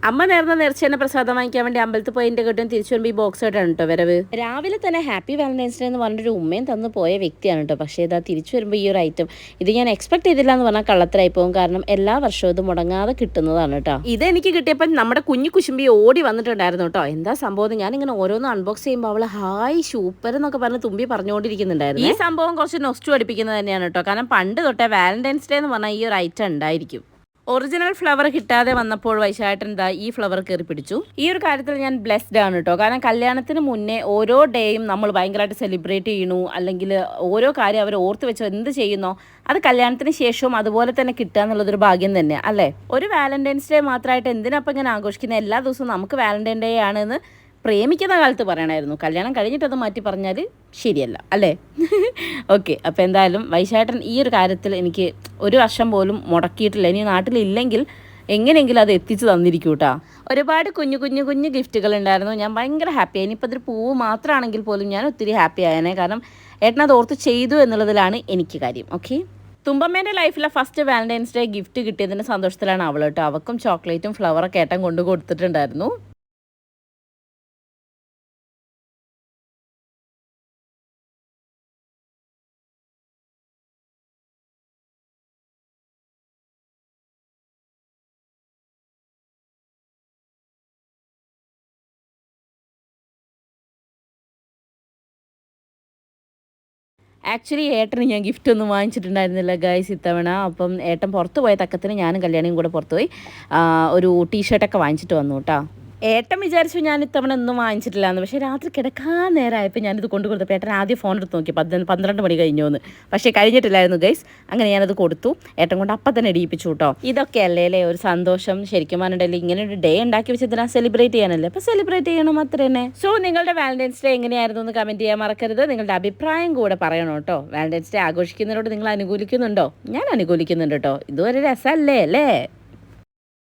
അമ്മ നേർന്ന നേർച്ചേനെ പ്രസാദം വാങ്ങിക്കാൻ വേണ്ടി അമ്പലത്തിൽ പോയി എൻ്റെ കെട്ടും തിരിച്ചു വരുമ്പോൾ ഈ ബോക്സ് ആയിട്ടാണ് കേട്ടോ വരവ്. രാവിലെ തന്നെ ഹാപ്പി വാലന്റൈൻസ് ഡേ എന്ന് പറഞ്ഞൊരു ഉമ്മയും തന്നു പോയ വ്യക്തിയാണ് കേട്ടോ. പക്ഷേ ഇതാ തിരിച്ചു വരുമ്പോൾ ഈ ഒരു ഐറ്റം ഇത് ഞാൻ എക്സ്പെക്ട് ചെയ്തില്ല എന്ന് പറഞ്ഞാൽ കള്ളത്തരായി പോകും. കാരണം എല്ലാ വർഷവും ഇത് മുടങ്ങാതെ കിട്ടുന്നതാണ് കേട്ടോ. ഇതെനിക്ക് കിട്ടിയപ്പോൾ നമ്മുടെ കുഞ്ഞു കുശുമ്പി ഓടി വന്നിട്ടുണ്ടായിരുന്നു കേട്ടോ. എന്താ സംഭവം ഞാനിങ്ങനെ ഓരോന്ന് അൺബോക്സ് ചെയ്യുമ്പോൾ അവൾ ഹായ് സൂപ്പർ എന്നൊക്കെ പറഞ്ഞ് തുമ്പി പറഞ്ഞുകൊണ്ടിരിക്കുന്നുണ്ടായിരുന്നു. ഈ സംഭവം കുറച്ച് നൊസ്റ്റു അടിപ്പിക്കുന്നത് തന്നെയാണ് കേട്ടോ. കാരണം പണ്ട് തൊട്ടേ വാലന്റൈൻസ് ഡേ എന്ന് പറഞ്ഞാൽ ഈ ഒരു ഐറ്റം ഉണ്ടായിരിക്കും. ഒറിജിനൽ ഫ്ലവർ കിട്ടാതെ വന്നപ്പോൾ വൈശാട്ടൻ എന്താ ഈ ഫ്ലവർ കയറി പിടിച്ചു. ഈ ഒരു കാര്യത്തിൽ ഞാൻ ബ്ലെസ്ഡ് ആണ് കേട്ടോ. കാരണം കല്യാണത്തിന് മുന്നേ ഓരോ ഡേയും നമ്മൾ ഭയങ്കരമായിട്ട് സെലിബ്രേറ്റ് ചെയ്യണു, അല്ലെങ്കിൽ ഓരോ കാര്യം അവർ ഓർത്ത് വെച്ചോ എന്ത് ചെയ്യുന്നോ അത് കല്യാണത്തിന് ശേഷവും അതുപോലെ തന്നെ കിട്ടുക എന്നുള്ളതൊരു ഭാഗ്യം തന്നെ അല്ലേ. ഒരു വാലന്റൈൻസ് ഡേ മാത്രമായിട്ട് എന്തിനപ്പം ഇങ്ങനെ ആഘോഷിക്കുന്നത്? എല്ലാ ദിവസവും നമുക്ക് വാലന്റൈൻ ഡേ ആണെന്ന് പ്രേമിക്കുന്ന കാലത്ത് പറയണമായിരുന്നു. കല്യാണം കഴിഞ്ഞിട്ട് അത് മാറ്റി പറഞ്ഞാൽ ശരിയല്ല അല്ലേ. ഓക്കെ, അപ്പോൾ എന്തായാലും വൈശാട്ടൻ ഈ ഒരു കാര്യത്തിൽ എനിക്ക് ഒരു വർഷം പോലും മുടക്കിയിട്ടില്ല. ഇനി നാട്ടിലില്ലെങ്കിൽ എങ്ങനെയെങ്കിലും അത് എത്തിച്ചു തന്നിരിക്കും കേട്ടോ. ഒരുപാട് കുഞ്ഞു കുഞ്ഞു കുഞ്ഞു ഗിഫ്റ്റുകൾ ഉണ്ടായിരുന്നു. ഞാൻ ഭയങ്കര ഹാപ്പിയായി. ഇനിയിപ്പോൾ അതൊരു പൂവ് മാത്രമാണെങ്കിൽ പോലും ഞാൻ ഒത്തിരി ഹാപ്പി ആയേനെ. കാരണം ഏട്ടനത് ഓർത്ത് ചെയ്തു എന്നുള്ളതിലാണ് എനിക്ക് കാര്യം. ഓക്കെ, തുമ്പമ്മേൻ്റെ ലൈഫിലെ ഫസ്റ്റ് വാലന്റൈൻസ് ഡേ ഗിഫ്റ്റ് കിട്ടിയതിൻ്റെ സന്തോഷത്തിലാണ് അവൾ കേട്ടോ. അവക്കും ചോക്ലേറ്റും ഫ്ലവറൊക്കെ ഏട്ടൻ കൊണ്ടു കൊടുത്തിട്ടുണ്ടായിരുന്നു. ആക്ച്വലി ഏട്ടന് ഞാൻ ഗിഫ്റ്റ് ഒന്നും വാങ്ങിച്ചിട്ടുണ്ടായിരുന്നില്ല ഗൈസ് ഇത്തവണ. അപ്പം ഏട്ടൻ പുറത്ത് പോയ തക്കത്തിന് ഞാനും കല്യാണിയും കൂടെ പുറത്ത് പോയി ഒരു ടീഷർട്ടൊക്കെ വാങ്ങിച്ചിട്ട് വന്നു കേട്ടോ. ഏട്ടൻ വിചാരിച്ചു ഞാൻ ഇത്തവണ ഒന്നും വാങ്ങിച്ചിട്ടില്ല എന്ന്. പക്ഷേ രാത്രി കിടക്കാൻ നേരമായപ്പോൾ ഞാനിത് കൊണ്ടു കൊടുത്തപ്പോൾ ഏട്ടൻ ആദ്യം ഫോൺ എടുത്ത് നോക്കി 12 മണി കഴിഞ്ഞു എന്ന്. പക്ഷേ കഴിഞ്ഞിട്ടില്ലായിരുന്നു ഗൈസ്. അങ്ങനെ ഞാനത് കൊടുത്തു. ഏട്ടൻ കൊണ്ട് അപ്പം തന്നെ ഇടിയിപ്പിച്ചു കേട്ടോ. ഇതൊക്കെ അല്ലേ ഒരു സന്തോഷം. ശരിക്കും പറഞ്ഞിട്ടുണ്ടെങ്കിൽ ഇങ്ങനെ ഒരു ഡേ ഉണ്ടാക്കി വെച്ചതിനാ സെലിബ്രേറ്റ് ചെയ്യാനല്ലേ. അപ്പോൾ സെലിബ്രേറ്റ് ചെയ്യണം അത്ര തന്നെ. സോ നിങ്ങളുടെ വാലന്റൈൻസ് ഡേ എങ്ങനെയായിരുന്നു എന്ന് കമൻറ്റ് ചെയ്യാൻ മറക്കരുത്. നിങ്ങളുടെ അഭിപ്രായം കൂടെ പറയണം കേട്ടോ. വാലന്റൈൻസ് ഡേ ആഘോഷിക്കുന്നതിനോട് നിങ്ങൾ അനുകൂലിക്കുന്നുണ്ടോ? ഞാൻ അനുകൂലിക്കുന്നുണ്ട് കേട്ടോ. ഇതുവരെ രസമല്ലേ അല്ലേ.